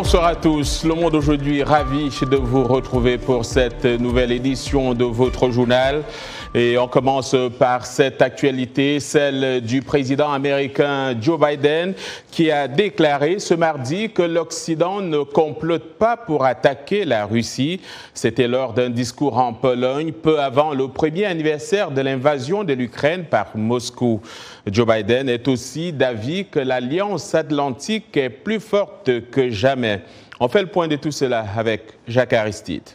Bonsoir à tous. Le Monde aujourd'hui, ravi de vous retrouver pour cette nouvelle édition de votre journal. Et on commence par cette actualité, celle du président américain Joe Biden, qui a déclaré ce mardi que l'Occident ne complote pas pour attaquer la Russie. C'était lors d'un discours en Pologne, peu avant le premier anniversaire de l'invasion de l'Ukraine par Moscou. Joe Biden est aussi d'avis que l'Alliance atlantique est plus forte que jamais. On fait le point de tout cela avec Jacques Aristide.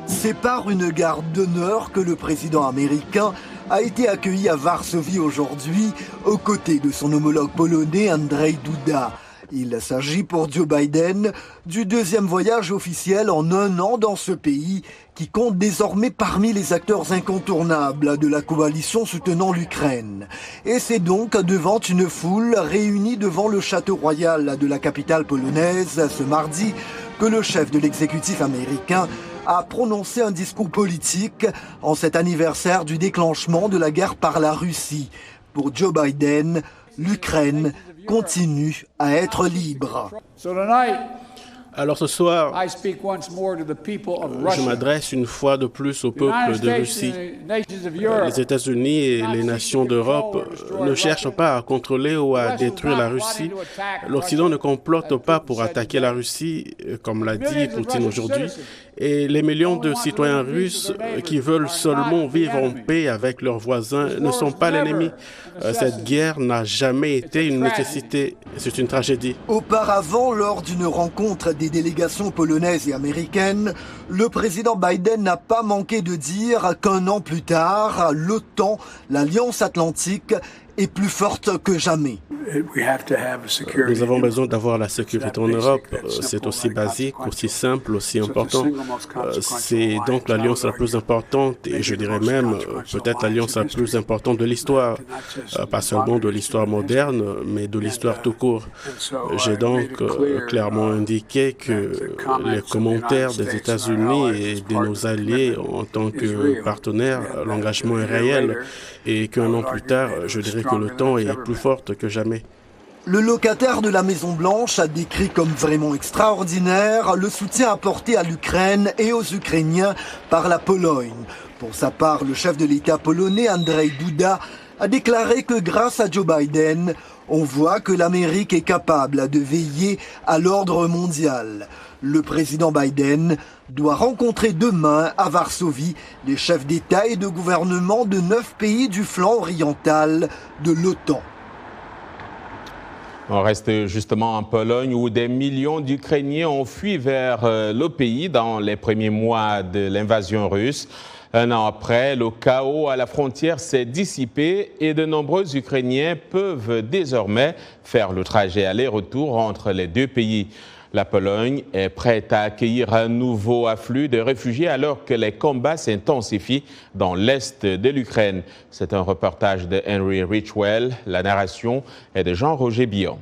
C'est par une garde d'honneur que le président américain a été accueilli à Varsovie aujourd'hui, aux côtés de son homologue polonais Andrzej Duda. Il s'agit pour Joe Biden du deuxième voyage officiel en un an dans ce pays, qui compte désormais parmi les acteurs incontournables de la coalition soutenant l'Ukraine. Et c'est donc devant une foule réunie devant le château royal de la capitale polonaise ce mardi que le chef de l'exécutif américain a prononcé un discours politique en cet anniversaire du déclenchement de la guerre par la Russie. Pour Joe Biden, l'Ukraine continue à être libre. Alors ce soir, je m'adresse une fois de plus au peuple de Russie. Les États-Unis et les nations d'Europe ne cherchent pas à contrôler ou à détruire la Russie. L'Occident ne complote pas pour attaquer la Russie, comme l'a dit Poutine aujourd'hui. Et les millions de citoyens russes qui veulent seulement vivre en paix avec leurs voisins ne sont pas l'ennemi. Cette guerre n'a jamais été une nécessité, c'est une tragédie. Auparavant, lors d'une rencontre des délégations polonaises et américaines, le président Biden n'a pas manqué de dire qu'un an plus tard, l'OTAN, l'Alliance Atlantique, est plus forte que jamais. Nous avons besoin d'avoir la sécurité en Europe. C'est aussi basique, aussi simple, aussi important. C'est donc l'alliance la plus importante et je dirais même peut-être l'alliance la plus importante de l'histoire. Pas seulement de l'histoire moderne, mais de l'histoire tout court. J'ai donc clairement indiqué que les commentaires des États-Unis et de nos alliés en tant que partenaires, l'engagement est réel et qu'un an plus tard, je dirais que le temps est plus forte que jamais. Le locataire de la Maison-Blanche a décrit comme vraiment extraordinaire le soutien apporté à l'Ukraine et aux Ukrainiens par la Pologne. Pour sa part, le chef de l'État polonais, Andrzej Duda, a déclaré que grâce à Joe Biden, on voit que l'Amérique est capable de veiller à l'ordre mondial. Le président Biden doit rencontrer demain à Varsovie les chefs d'État et de gouvernement de 9 pays du flanc oriental de l'OTAN. On reste justement en Pologne où des millions d'Ukrainiens ont fui vers le pays dans les premiers mois de l'invasion russe. Un an après, le chaos à la frontière s'est dissipé et de nombreux Ukrainiens peuvent désormais faire le trajet aller-retour entre les deux pays. La Pologne est prête à accueillir un nouveau afflux de réfugiés alors que les combats s'intensifient dans l'est de l'Ukraine. C'est un reportage de Henry Richwell. La narration est de Jean-Roger Billon.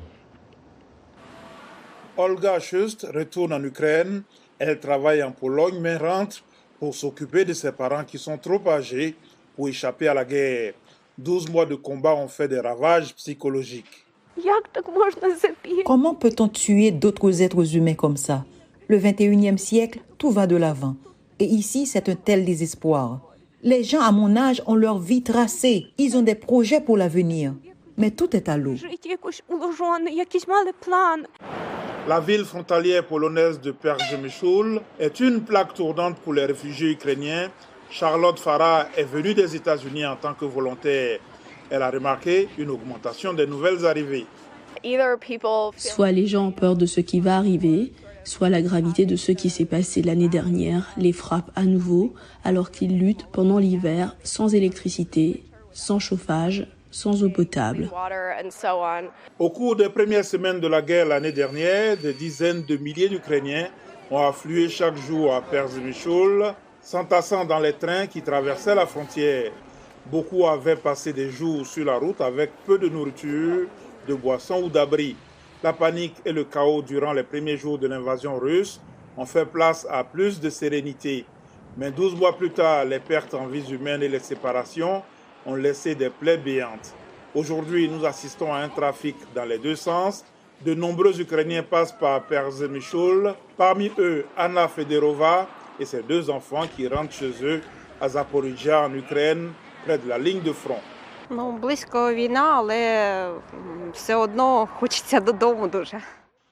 Olga Schust retourne en Ukraine. Elle travaille en Pologne mais rentre pour s'occuper de ses parents qui sont trop âgés pour échapper à la guerre. 12 mois de combat ont fait des ravages psychologiques. Comment peut-on tuer d'autres êtres humains comme ça? Le 21e siècle, tout va de l'avant. Et ici, c'est un tel désespoir. Les gens à mon âge ont leur vie tracée. Ils ont des projets pour l'avenir. Mais tout est à l'eau. La ville frontalière polonaise de Przemyśl est une plaque tournante pour les réfugiés ukrainiens. Charlotte Farah est venue des États-Unis en tant que volontaire. Elle a remarqué une augmentation des nouvelles arrivées. Soit les gens ont peur de ce qui va arriver, soit la gravité de ce qui s'est passé l'année dernière les frappe à nouveau alors qu'ils luttent pendant l'hiver sans électricité, sans chauffage, sans eau potable. Au cours des premières semaines de la guerre l'année dernière, des dizaines de milliers d'Ukrainiens ont afflué chaque jour à Przemyśl, s'entassant dans les trains qui traversaient la frontière. Beaucoup avaient passé des jours sur la route avec peu de nourriture, de boissons ou d'abris. La panique et le chaos durant les premiers jours de l'invasion russe ont fait place à plus de sérénité. Mais 12 mois plus tard, les pertes en vies humaines et les séparations ont laissé des plaies béantes. Aujourd'hui, nous assistons à un trafic dans les deux sens De nombreux Ukrainiens passent par Przemysl, parmi eux Anna Federova et ses 2 enfants qui rentrent chez eux à Zaporizhzhia en Ukraine, près de la ligne de front.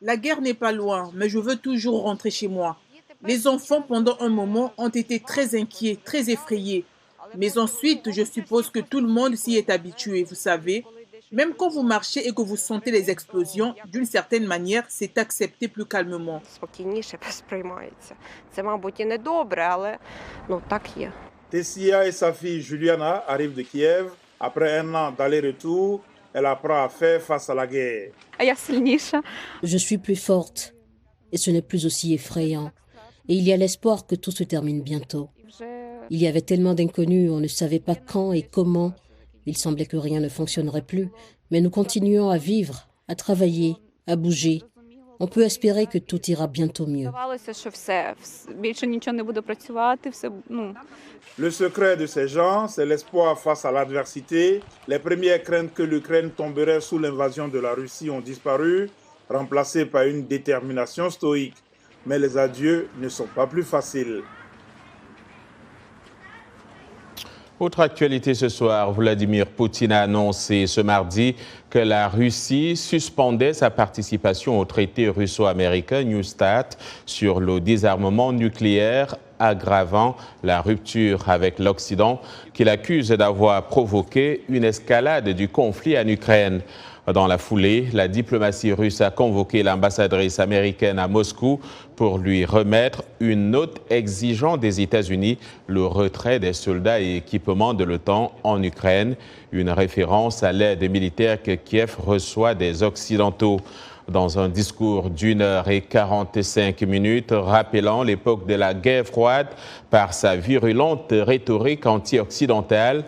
La guerre n'est pas loin, mais je veux toujours rentrer chez moi. Les enfants, pendant un moment, ont été très inquiets, très effrayés. Mais ensuite, je suppose que tout le monde s'y est habitué, vous savez. Même quand vous marchez et que vous sentez les explosions, d'une certaine manière, c'est accepté plus calmement. Tessia et sa fille Juliana arrivent de Kiev. Après un an d'aller-retour, elle apprend à faire face à la guerre. Je suis plus forte et ce n'est plus aussi effrayant. Et il y a l'espoir que tout se termine bientôt. Il y avait tellement d'inconnus, on ne savait pas quand et comment. Il semblait que rien ne fonctionnerait plus. Mais nous continuons à vivre, à travailler, à bouger. On peut espérer que tout ira bientôt mieux. Le secret de ces gens, c'est l'espoir face à l'adversité. Les premières craintes que l'Ukraine tomberait sous l'invasion de la Russie ont disparu, remplacées par une détermination stoïque. Mais les adieux ne sont pas plus faciles. Autre actualité ce soir, Vladimir Poutine a annoncé ce mardi que la Russie suspendait sa participation au traité russo-américain New START sur le désarmement nucléaire, aggravant la rupture avec l'Occident, qu'il accuse d'avoir provoqué une escalade du conflit en Ukraine. Dans la foulée, la diplomatie russe a convoqué l'ambassadrice américaine à Moscou pour lui remettre une note exigeant des États-Unis le retrait des soldats et équipements de l'OTAN en Ukraine, une référence à l'aide militaire que Kiev reçoit des Occidentaux. Dans un discours d'1h45, rappelant l'époque de la guerre froide par sa virulente rhétorique anti-occidentale,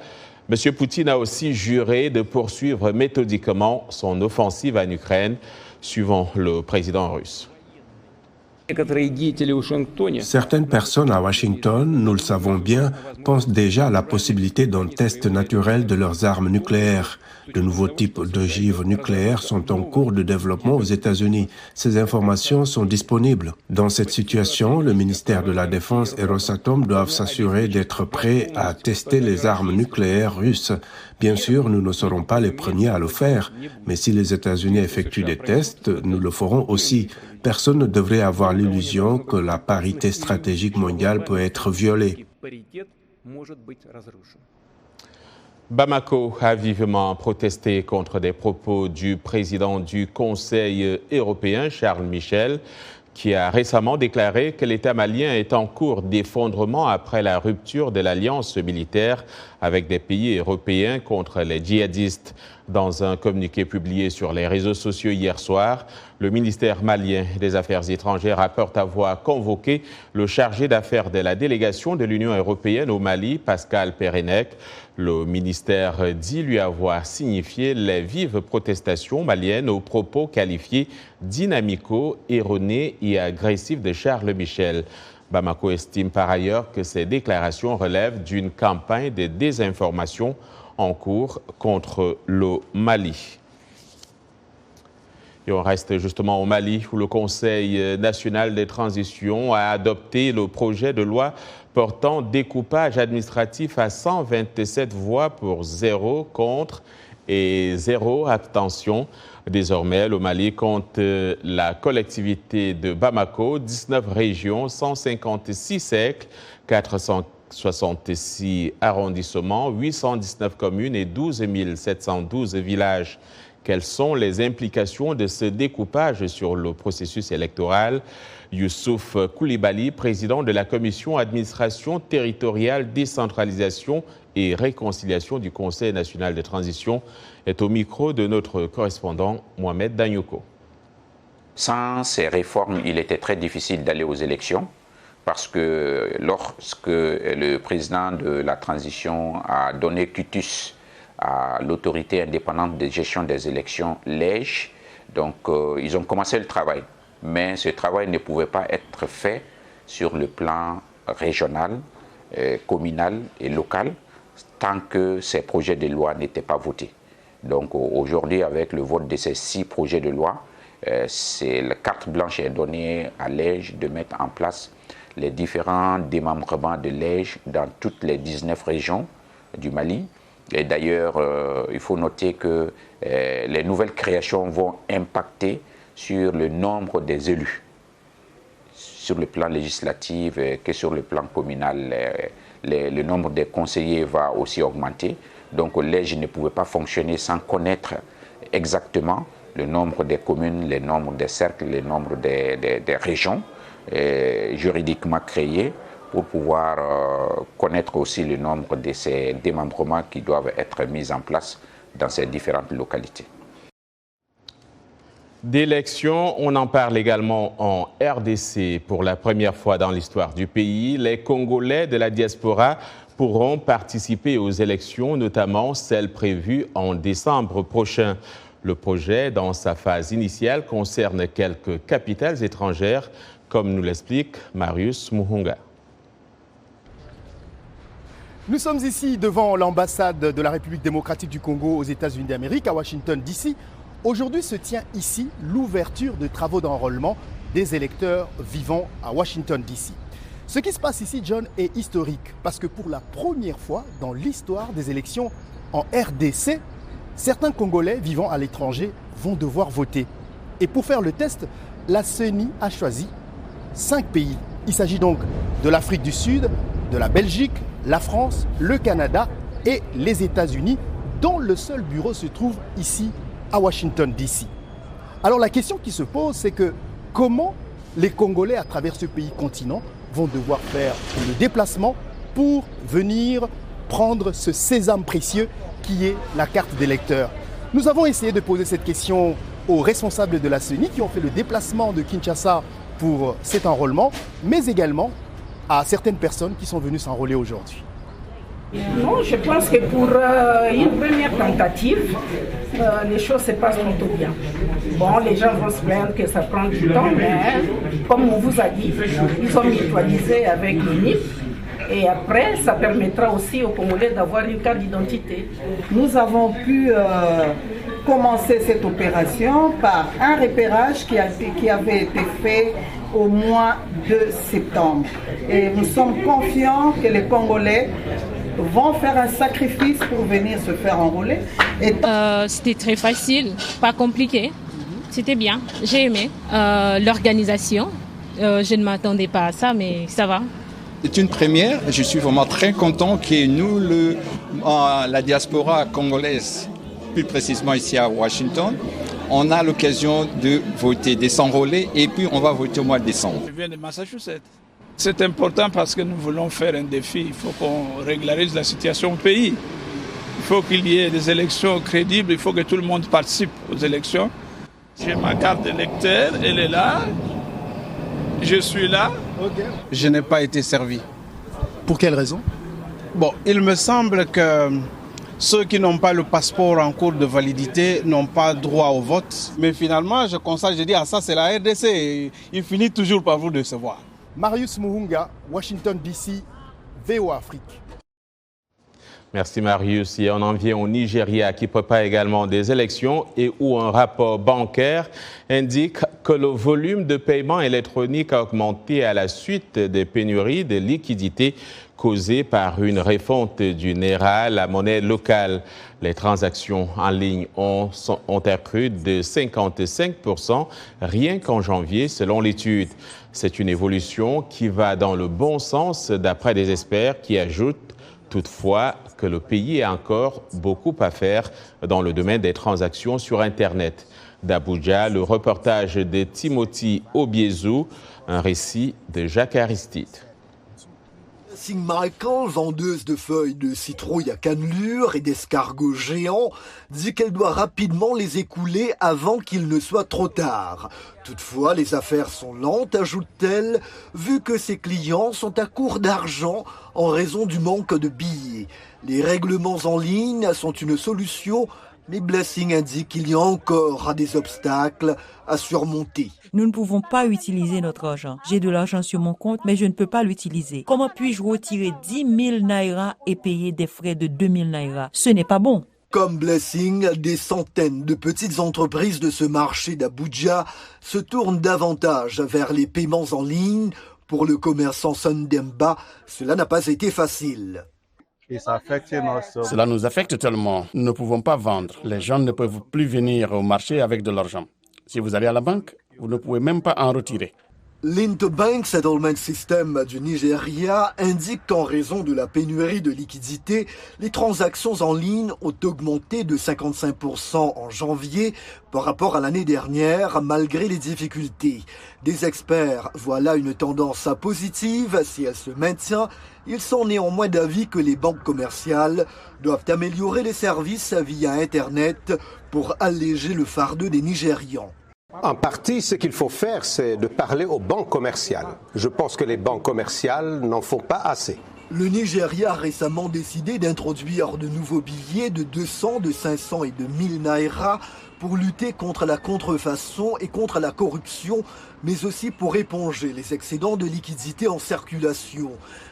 M. Poutine a aussi juré de poursuivre méthodiquement son offensive en Ukraine, suivant le président russe. Certaines personnes à Washington, nous le savons bien, pensent déjà à la possibilité d'un test naturel de leurs armes nucléaires. De nouveaux types d'ogives nucléaires sont en cours de développement aux États-Unis. Ces informations sont disponibles. Dans cette situation, le ministère de la Défense et Rosatom doivent s'assurer d'être prêts à tester les armes nucléaires russes. Bien sûr, nous ne serons pas les premiers à le faire, mais si les États-Unis effectuent des tests, nous le ferons aussi. Personne ne devrait avoir l'illusion que la parité stratégique mondiale peut être violée. Bamako a vivement protesté contre des propos du président du Conseil européen, Charles Michel, qui a récemment déclaré que l'État malien est en cours d'effondrement après la rupture de l'alliance militaire avec des pays européens contre les djihadistes. Dans un communiqué publié sur les réseaux sociaux hier soir, le ministère malien des Affaires étrangères rapporte avoir convoqué le chargé d'affaires de la délégation de l'Union européenne au Mali, Pascal Perenec. Le ministère dit lui avoir signifié les vives protestations maliennes aux propos qualifiés d'inamicaux, erronés et agressifs de Charles Michel. Bamako estime par ailleurs que ces déclarations relèvent d'une campagne de désinformation en cours contre le Mali. Et on reste justement au Mali, où le Conseil national des transitions a adopté le projet de loi portant découpage administratif à 127 voix pour 0 contre et 0 abstention. Désormais, le Mali compte la collectivité de Bamako, 19 régions, 156 cercles, 466 arrondissements, 819 communes et 12 712 villages. Quelles sont les implications de ce découpage sur le processus électoral? Youssouf Koulibaly, président de la Commission administration territoriale, décentralisation et réconciliation du Conseil national de transition, est au micro de notre correspondant Mohamed Danyoko. Sans ces réformes, il était très difficile d'aller aux élections parce que lorsque le président de la transition a donné quitus à l'autorité indépendante de gestion des élections, l'EJ, donc ils ont commencé le travail. Mais ce travail ne pouvait pas être fait sur le plan régional, communal et local tant que ces projets de loi n'étaient pas votés. Donc aujourd'hui, avec le vote de ces 6 projets de loi, la carte blanche est donnée à l'EJ de mettre en place les différents démembrements de l'EJ dans toutes les 19 régions du Mali. Et d'ailleurs, il faut noter que les nouvelles créations vont impacter sur le nombre des élus, sur le plan législatif que sur le plan communal. Le nombre des conseillers va aussi augmenter. Donc l'EJ ne pouvait pas fonctionner sans connaître exactement le nombre des communes, le nombre des cercles, le nombre des régions juridiquement créées pour pouvoir connaître aussi le nombre de ces démembrements qui doivent être mis en place dans ces différentes localités. D'élections, on en parle également en RDC. Pour la première fois dans l'histoire du pays, les Congolais de la diaspora pourront participer aux élections, notamment celles prévues en décembre prochain. Le projet, dans sa phase initiale, concerne quelques capitales étrangères, comme nous l'explique Marius Muhunga. Nous sommes ici devant l'ambassade de la République démocratique du Congo aux États-Unis d'Amérique, à Washington, D.C. Aujourd'hui se tient ici l'ouverture de travaux d'enrôlement des électeurs vivant à Washington, D.C. Ce qui se passe ici, John, est historique parce que pour la première fois dans l'histoire des élections en RDC, certains Congolais vivant à l'étranger vont devoir voter. Et pour faire le test, la CENI a choisi 5 pays. Il s'agit donc de l'Afrique du Sud, de la Belgique, la France, le Canada et les États-Unis, dont le seul bureau se trouve ici à Washington, D.C. Alors la question qui se pose, c'est que comment les Congolais à travers ce pays continent vont devoir faire le déplacement pour venir prendre ce sésame précieux qui est la carte d'électeur. Nous avons essayé de poser cette question aux responsables de la CENI qui ont fait le déplacement de Kinshasa pour cet enrôlement, mais également à certaines personnes qui sont venues s'enrôler aujourd'hui. Non, je pense que pour une première tentative, les choses se passent plutôt bien. Bon, les gens vont se plaindre que ça prend du temps, mais comme on vous a dit, ils ont mutualisé avec le NIP. Et après, ça permettra aussi aux Congolais d'avoir une carte d'identité. Nous avons pu commencer cette opération par un repérage qui avait été fait au mois de septembre. Et nous sommes confiants que les Congolais vont faire un sacrifice pour venir se faire enrôler. C'était très facile, pas compliqué. C'était bien, j'ai aimé l'organisation. Je ne m'attendais pas à ça, mais ça va. C'est une première. Je suis vraiment très content que nous, la diaspora congolaise, plus précisément ici à Washington, on a l'occasion de voter, de s'enrôler, et puis on va voter au mois de décembre. Je viens de Massachusetts. C'est important parce que nous voulons faire un défi. Il faut qu'on régularise la situation au pays. Il faut qu'il y ait des élections crédibles. Il faut que tout le monde participe aux élections. J'ai ma carte d'électeur, elle est là. Je suis là. Okay. Je n'ai pas été servi. Pour quelle raison? Bon, il me semble que ceux qui n'ont pas le passeport en cours de validité n'ont pas droit au vote. Mais finalement, je constate, je dis, ça c'est la RDC. Il finit toujours par vous décevoir. Marius Muhunga, Washington DC, VOA Afrique. Merci Marius. Et on en vient au Nigeria qui prépare également des élections et où un rapport bancaire indique que le volume de paiement électronique a augmenté à la suite des pénuries de liquidités causées par une refonte du Naira, la monnaie locale. Les transactions en ligne ont accru de 55% rien qu'en janvier selon l'étude. C'est une évolution qui va dans le bon sens d'après des experts qui ajoutent toutefois que le pays a encore beaucoup à faire dans le domaine des transactions sur Internet. D'Abuja, le reportage de Timothy Obiezu, un récit de Jacques Aristide. Michael, vendeuse de feuilles de citrouille à cannelure et d'escargots géants, dit qu'elle doit rapidement les écouler avant qu'il ne soit trop tard. Toutefois, les affaires sont lentes, ajoute-t-elle, vu que ses clients sont à court d'argent en raison du manque de billets. Les règlements en ligne sont une solution, mais Blessing indique qu'il y a encore des obstacles à surmonter. Nous ne pouvons pas utiliser notre argent. J'ai de l'argent sur mon compte, mais je ne peux pas l'utiliser. Comment puis-je retirer 10 000 naira et payer des frais de 2 000 naira? Ce n'est pas bon. Comme Blessing, des centaines de petites entreprises de ce marché d'Abuja se tournent davantage vers les paiements en ligne. Pour le commerçant Sundemba, cela n'a pas été facile. Cela nous affecte tellement. Nous ne pouvons pas vendre. Les gens ne peuvent plus venir au marché avec de l'argent. Si vous allez à la banque, vous ne pouvez même pas en retirer. L'Interbank Settlement System du Nigeria indique qu'en raison de la pénurie de liquidités, les transactions en ligne ont augmenté de 55% en janvier par rapport à l'année dernière, malgré les difficultés. Des experts voient là une tendance positive si elle se maintient. Ils sont néanmoins d'avis que les banques commerciales doivent améliorer les services via Internet pour alléger le fardeau des Nigérians. En partie, ce qu'il faut faire, c'est de parler aux banques commerciales. Je pense que les banques commerciales n'en font pas assez. Le Nigeria a récemment décidé d'introduire de nouveaux billets de 200, de 500 et de 1000 naira pour lutter contre la contrefaçon et contre la corruption, mais aussi pour éponger les excédents de liquidités en circulation.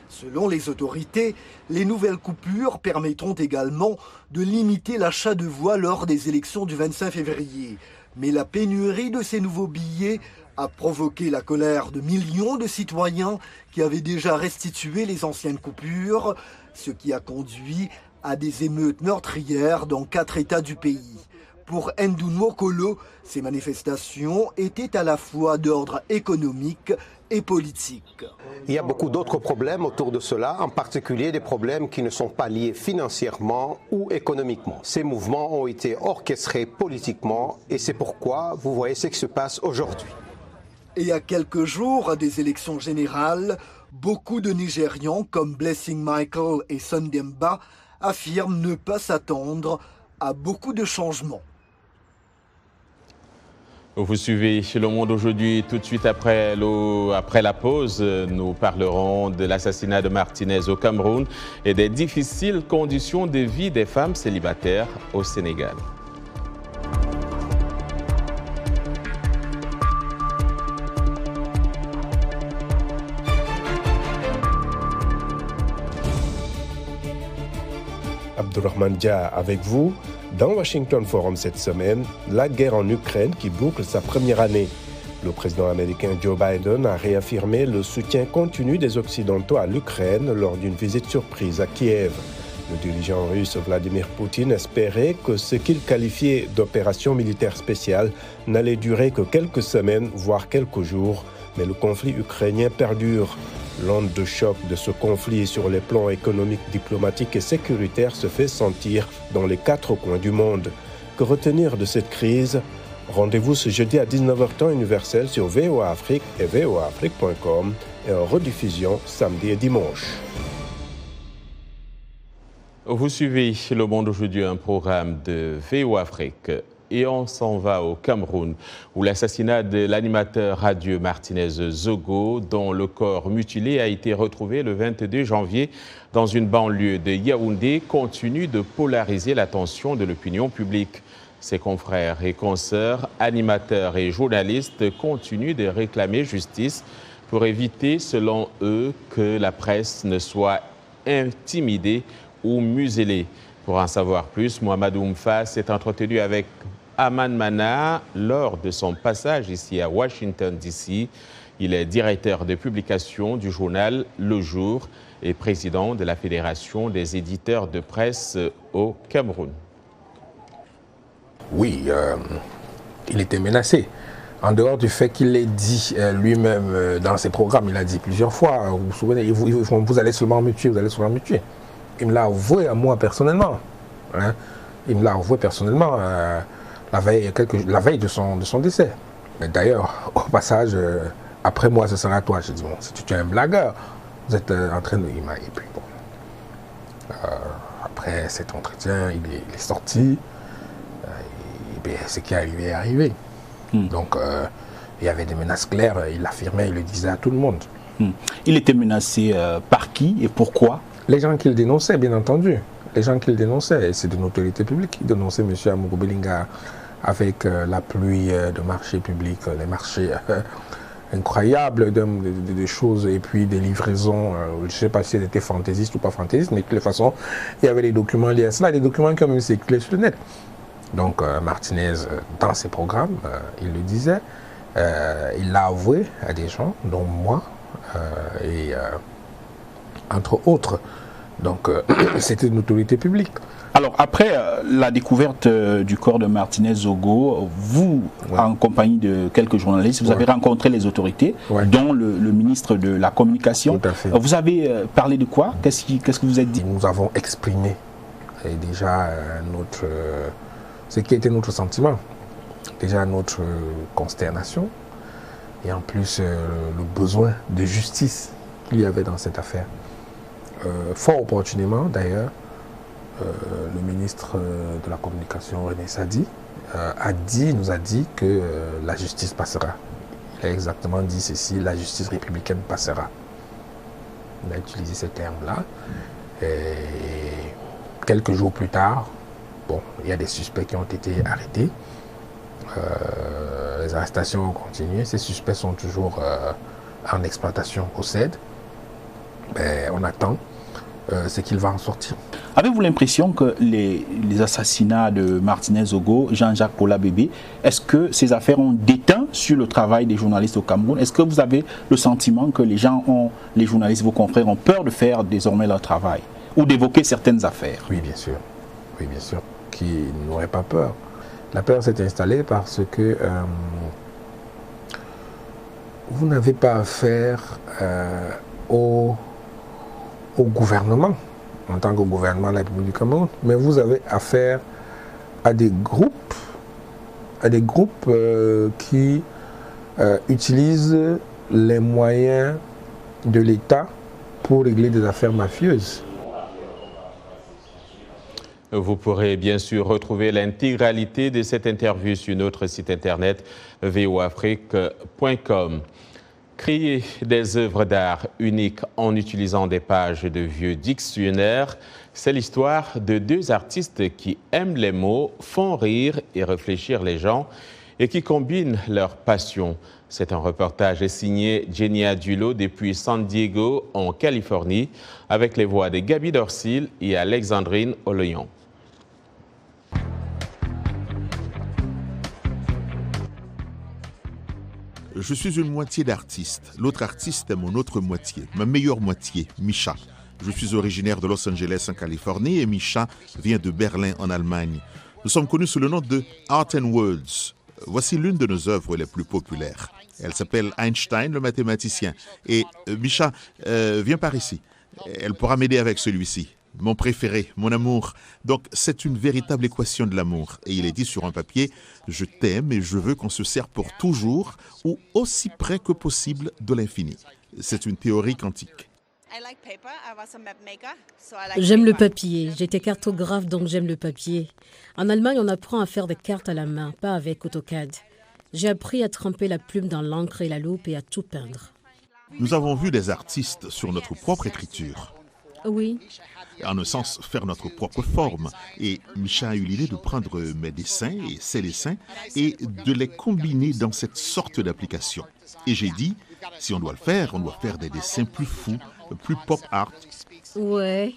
Selon les autorités, les nouvelles coupures permettront également de limiter l'achat de voix lors des élections du 25 février. Mais la pénurie de ces nouveaux billets a provoqué la colère de millions de citoyens qui avaient déjà restitué les anciennes coupures, ce qui a conduit à des émeutes meurtrières dans 4 États du pays. Pour Ndouno Kolo, ces manifestations étaient à la fois d'ordre économique et politique. Il y a beaucoup d'autres problèmes autour de cela, en particulier des problèmes qui ne sont pas liés financièrement ou économiquement. Ces mouvements ont été orchestrés politiquement et c'est pourquoi vous voyez ce qui se passe aujourd'hui. Et à quelques jours des élections générales, beaucoup de Nigérians comme Blessing Michael et Sundemba affirment ne pas s'attendre à beaucoup de changements. Vous suivez Le Monde aujourd'hui. Tout de suite après la pause, nous parlerons de l'assassinat de Martinez au Cameroun et des difficiles conditions de vie des femmes célibataires au Sénégal. Abdourahmane Dia avec vous. Dans Washington Forum cette semaine, la guerre en Ukraine qui boucle sa première année. Le président américain Joe Biden a réaffirmé le soutien continu des Occidentaux à l'Ukraine lors d'une visite surprise à Kiev. Le dirigeant russe Vladimir Poutine espérait que ce qu'il qualifiait d'opération militaire spéciale n'allait durer que quelques semaines, voire quelques jours, mais le conflit ukrainien perdure. L'onde de choc de ce conflit sur les plans économiques, diplomatiques et sécuritaires se fait sentir dans les 4 coins du monde. Que retenir de cette crise? Rendez-vous ce jeudi à 19h temps universel sur VOA Afrique et voaafrique.com et en rediffusion samedi et dimanche. Vous suivez Le Monde aujourd'hui, un programme de VOA Afrique. Et on s'en va au Cameroun, où l'assassinat de l'animateur radio Martinez Zogo, dont le corps mutilé a été retrouvé le 22 janvier dans une banlieue de Yaoundé, continue de polariser l'attention de l'opinion publique. Ses confrères et consoeurs, animateurs et journalistes continuent de réclamer justice pour éviter, selon eux, que la presse ne soit intimidée ou muselée. Pour en savoir plus, Mohamedou Mfa s'est entretenu avec Aman Mana lors de son passage ici à Washington, D.C. Il est directeur de publication du journal Le Jour et président de la Fédération des éditeurs de presse au Cameroun. Oui, il était menacé. En dehors du fait qu'il l'ait dit lui-même dans ses programmes, il a dit plusieurs fois, vous vous souvenez, vous allez seulement me tuer, vous allez seulement me tuer. Il me l'a avoué à moi personnellement. Hein. Il me l'a avoué personnellement la veille de son décès. D'ailleurs, au passage, après moi, ce sera toi. Je dis, bon, si tu es un blagueur, vous êtes en train de... Et puis bon, après cet entretien, il est sorti. Et bien, ce qui est arrivé est arrivé. Donc, il y avait des menaces claires, il l'affirmait, il le disait à tout le monde. Il était menacé par qui et pourquoi? Les gens qu'il dénonçait, bien entendu. Les gens qu'il dénonçait, c'est d'une autorité publique. Il dénonçait M. Amogo Belinga avec la pluie de marchés publics, les marchés incroyables de choses et puis des livraisons, je ne sais pas si elles étaient fantaisistes ou pas fantaisistes, mais de toute façon, il y avait des documents liés à cela, des documents qui ont même circulé sur le net. Donc Martinez, dans ses programmes, il le disait, il l'a avoué à des gens, dont moi, et entre autres. Donc c'était une autorité publique. Alors après la découverte du corps de Martinez Zogo, vous, en compagnie de quelques journalistes, vous avez rencontré les autorités, dont le ministre de la Communication. Tout à fait. Vous avez parlé de quoi? Qu'est-ce que vous êtes dit? Nous avons exprimé déjà ce qui était notre sentiment, déjà notre consternation, et en plus le besoin de justice qu'il y avait dans cette affaire. Fort opportunément d'ailleurs, le ministre de la Communication, René Sadi, nous a dit que la justice passera. Il a exactement dit ceci, la justice républicaine passera. Il a utilisé ces termes-là. Et quelques jours plus tard, il y a des suspects qui ont été arrêtés. Les arrestations ont continué. Ces suspects sont toujours en exploitation au CED. On attend ce qu'il va en sortir. Avez-vous l'impression que les assassinats de Martinez Zogo, Jean-Jacques Paula Bébé, est-ce que ces affaires ont déteint sur le travail des journalistes au Cameroun? Est-ce que vous avez le sentiment que les journalistes, vos confrères, ont peur de faire désormais leur travail ou d'évoquer certaines affaires? Oui, bien sûr. Oui, bien sûr. Qui n'aurait pas peur? La peur s'est installée parce que vous n'avez pas affaire au gouvernement, en tant que gouvernement de la République du Cameroun, mais vous avez affaire à des groupes qui utilisent les moyens de l'État pour régler des affaires mafieuses. Vous pourrez bien sûr retrouver l'intégralité de cette interview sur notre site internet voafrique.com. Créer des œuvres d'art uniques en utilisant des pages de vieux dictionnaires, c'est l'histoire de deux artistes qui aiment les mots, font rire et réfléchir les gens et qui combinent leur passion. C'est un reportage signé Jenny Adulo depuis San Diego, en Californie, avec les voix de Gaby Dorsil et Alexandrine Oloyon. Je suis une moitié d'artiste. L'autre artiste est mon autre moitié, ma meilleure moitié, Misha. Je suis originaire de Los Angeles en Californie et Misha vient de Berlin en Allemagne. Nous sommes connus sous le nom de Art and Words. Voici l'une de nos œuvres les plus populaires. Elle s'appelle Einstein, le mathématicien. Et Misha, viens par ici. Elle pourra m'aider avec celui-ci. Mon préféré, mon amour. Donc, c'est une véritable équation de l'amour. Et il est dit sur un papier, je t'aime et je veux qu'on se serre pour toujours ou aussi près que possible de l'infini. C'est une théorie quantique. J'aime le papier. J'étais cartographe, donc j'aime le papier. En Allemagne, on apprend à faire des cartes à la main, pas avec AutoCAD. J'ai appris à tremper la plume dans l'encre et la loupe et à tout peindre. Nous avons vu des artistes sur notre propre écriture. Oui. En un sens, faire notre propre forme. Et Misha a eu l'idée de prendre mes dessins et ses dessins et de les combiner dans cette sorte d'application. Et j'ai dit, si on doit le faire, on doit faire des dessins plus fous, plus pop art. Ouais.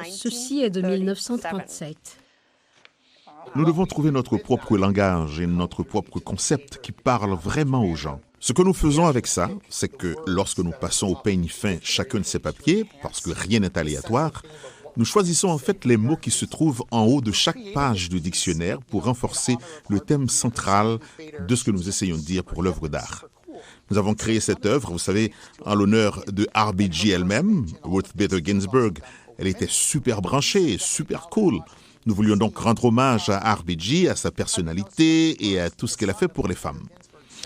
Ceci est de 1937. Nous devons trouver notre propre langage et notre propre concept qui parle vraiment aux gens. Ce que nous faisons avec ça, c'est que lorsque nous passons au peigne fin chacun de ces papiers, parce que rien n'est aléatoire, nous choisissons en fait les mots qui se trouvent en haut de chaque page du dictionnaire pour renforcer le thème central de ce que nous essayons de dire pour l'œuvre d'art. Nous avons créé cette œuvre, vous savez, en l'honneur de RBG elle-même, Ruth Bader Ginsburg. Elle était super branchée, super cool. Nous voulions donc rendre hommage à RBG, à sa personnalité et à tout ce qu'elle a fait pour les femmes.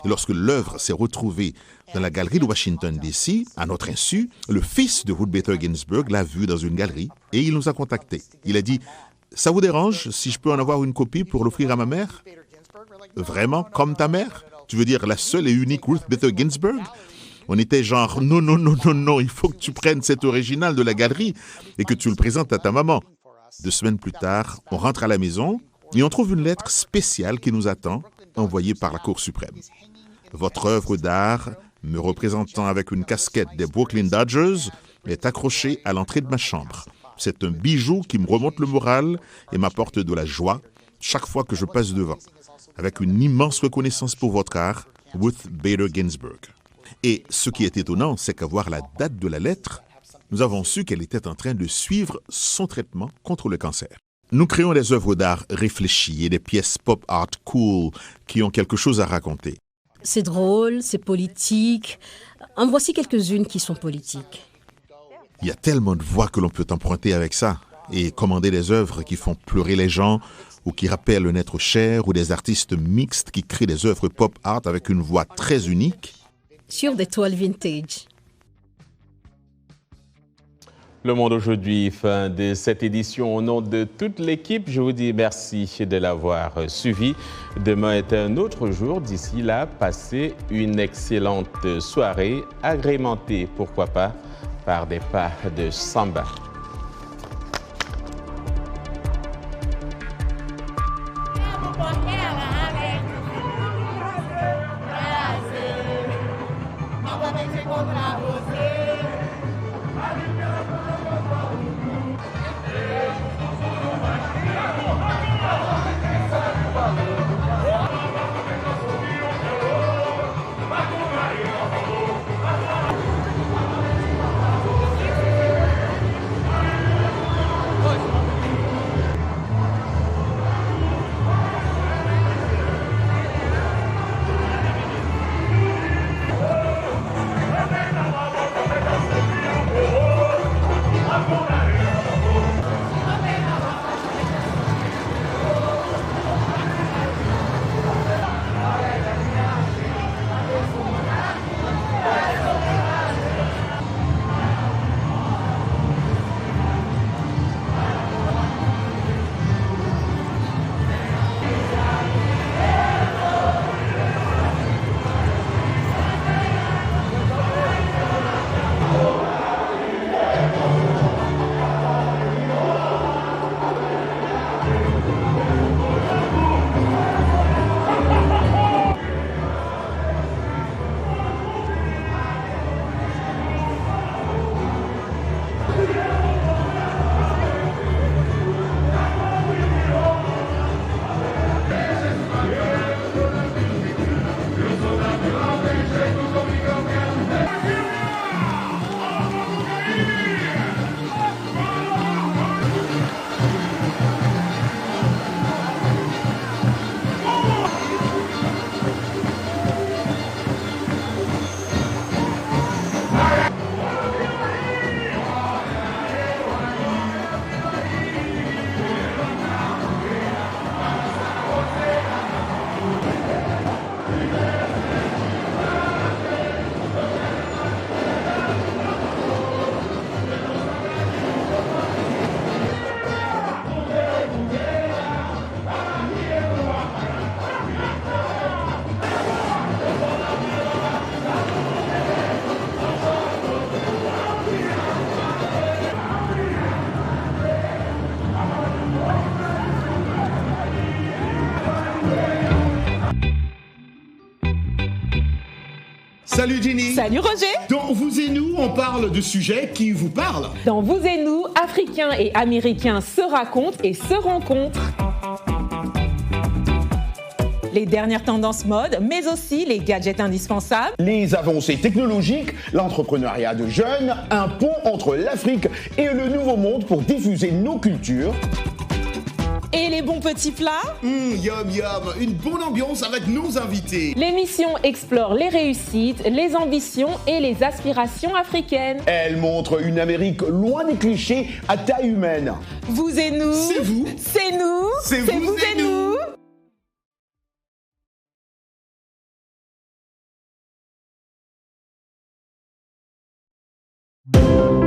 Et lorsque l'œuvre s'est retrouvée dans la galerie de Washington DC, à notre insu, le fils de Ruth Bader Ginsburg l'a vue dans une galerie et il nous a contactés. Il a dit « Ça vous dérange si je peux en avoir une copie pour l'offrir à ma mère ?»« Vraiment, comme ta mère ? Tu veux dire la seule et unique Ruth Bader Ginsburg ?» On était genre « Non, il faut que tu prennes cet original de la galerie et que tu le présentes à ta maman. » 2 semaines plus tard, on rentre à la maison et on trouve une lettre spéciale qui nous attend, envoyée par la Cour suprême. Votre œuvre d'art, me représentant avec une casquette des Brooklyn Dodgers, est accrochée à l'entrée de ma chambre. C'est un bijou qui me remonte le moral et m'apporte de la joie chaque fois que je passe devant, avec une immense reconnaissance pour votre art, Ruth Bader Ginsburg. Et ce qui est étonnant, c'est qu'à voir la date de la lettre, nous avons su qu'elle était en train de suivre son traitement contre le cancer. Nous créons des œuvres d'art réfléchies et des pièces pop art cool qui ont quelque chose à raconter. C'est drôle, c'est politique. En voici quelques-unes qui sont politiques. Il y a tellement de voix que l'on peut emprunter avec ça et commander des œuvres qui font pleurer les gens ou qui rappellent un être cher ou des artistes mixtes qui créent des œuvres pop art avec une voix très unique. Sur des toiles vintage. Le Monde aujourd'hui, fin de cette édition. Au nom de toute l'équipe, je vous dis merci de l'avoir suivi. Demain est un autre jour. D'ici là, passez une excellente soirée, agrémentée, pourquoi pas, par des pas de samba. Salut Jenny. Salut Roger. Dans Vous et nous, on parle de sujets qui vous parlent. Dans Vous et nous, Africains et Américains se racontent et se rencontrent. Les dernières tendances mode, mais aussi les gadgets indispensables. Les avancées technologiques, l'entrepreneuriat de jeunes, un pont entre l'Afrique et le Nouveau Monde pour diffuser nos cultures. Et les bons petits plats. Yum yum, une bonne ambiance avec nos invités. L'émission explore les réussites, les ambitions et les aspirations africaines. Elle montre une Amérique loin des clichés à taille humaine. Vous et nous. C'est vous. C'est nous. C'est vous et nous. nous.